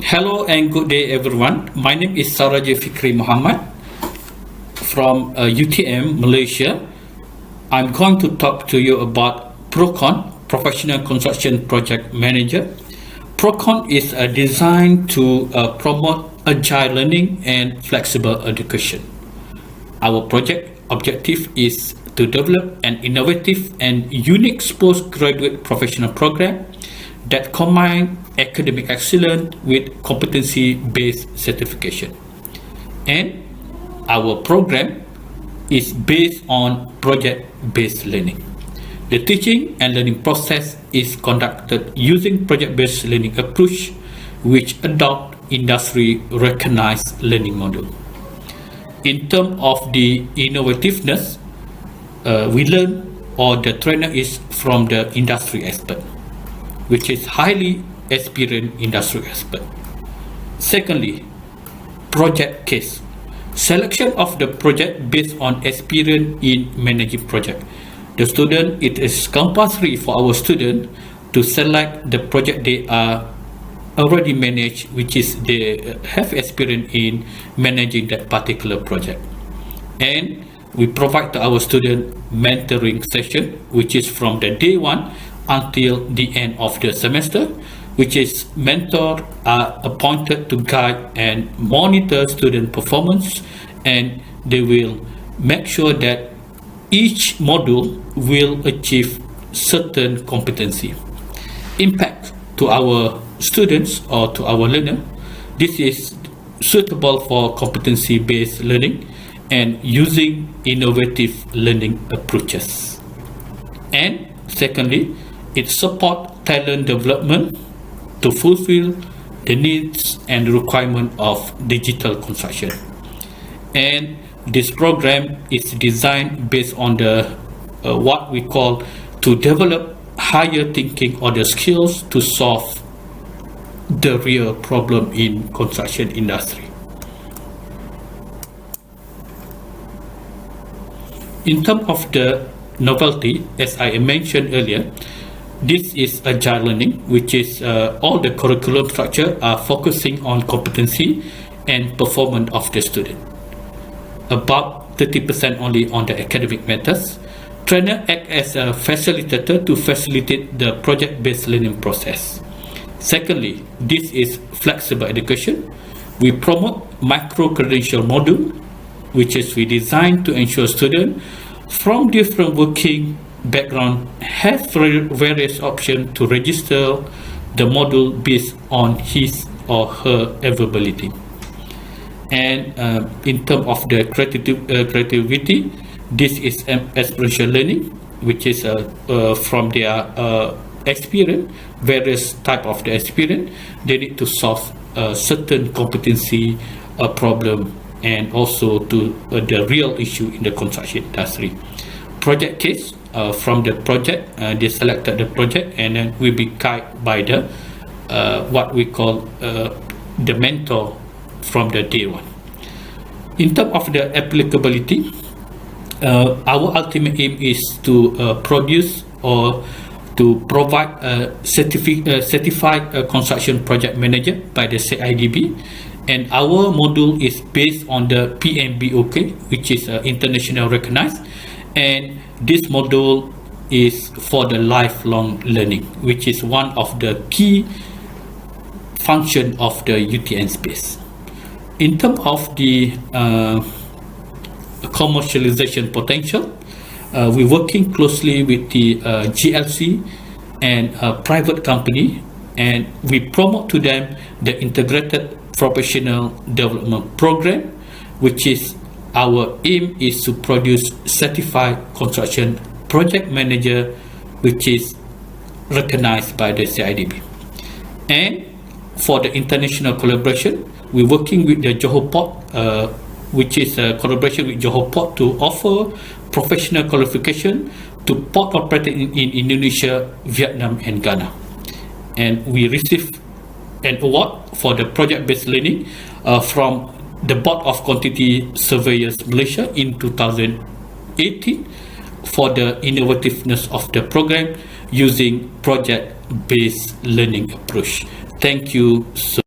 Hello and good day everyone. My name is Saraja Fikri Muhammad from UTM, Malaysia. I'm going to talk to you about PROCON, Professional Construction Project Manager. PROCON is designed to promote agile learning and flexible education. Our project objective is to develop an innovative and unique postgraduate professional program that combine academic excellence with competency-based certification. And our program is based on project-based learning. The teaching and learning process is conducted using project-based learning approach, which adopt industry-recognized learning model. In terms of the innovativeness, we learn, or the trainer is from the industry expert, which is highly experienced industry expert. Secondly, project case. Selection of the project based on experience in managing project. The student, it is compulsory for our student to select the project they are already managed, which is they have experience in managing that particular project. And we provide to our student mentoring session, which is from the day one until the end of the semester, which is mentor are appointed to guide and monitor student performance, and they will make sure that each module will achieve certain competency. Impact to our students or to our learner, this is suitable for competency-based learning and using innovative learning approaches. And secondly, it supports talent development to fulfill the needs and requirement of digital construction. And this program is designed based on the what we call to develop higher thinking or the skills to solve the real problem in construction industry. In terms of the novelty, as I mentioned earlier, this is agile learning, which is all the curriculum structure are focusing on competency and performance of the student. About 30% only on the academic matters. Trainer act as a facilitator to facilitate the project-based learning process. Secondly, this is flexible education. We promote micro-credential module, which is we designed to ensure students from different working background have various options to register the module based on his or her availability. And in terms of the creativity, this is experiential learning, which is from their experience, various type of the experience, they need to solve certain competency problem and also to the real issue in the construction industry. Project case, from the project, they selected the project and then will be guided by the what we call the mentor from the day one. In terms of the applicability, our ultimate aim is to produce or to provide a certified construction project manager by the CIDB, and our module is based on the PMBOK, which is international recognized, and this module is for the lifelong learning, which is one of the key function of the UTM space. In terms of the commercialization potential, we're working closely with the GLC and private company, and we promote to them the integrated professional development program, which is our aim is to produce certified construction project manager, which is recognized by the CIDB. And for the international collaboration, we're working with the Johor Port, which is a collaboration with Johor Port to offer professional qualification to port operators in Indonesia, Vietnam, and Ghana. And we received an award for the project-based learning from the Board of Quantity Surveyors Malaysia in 2018 for the innovativeness of the program using project-based learning approach. Thank you so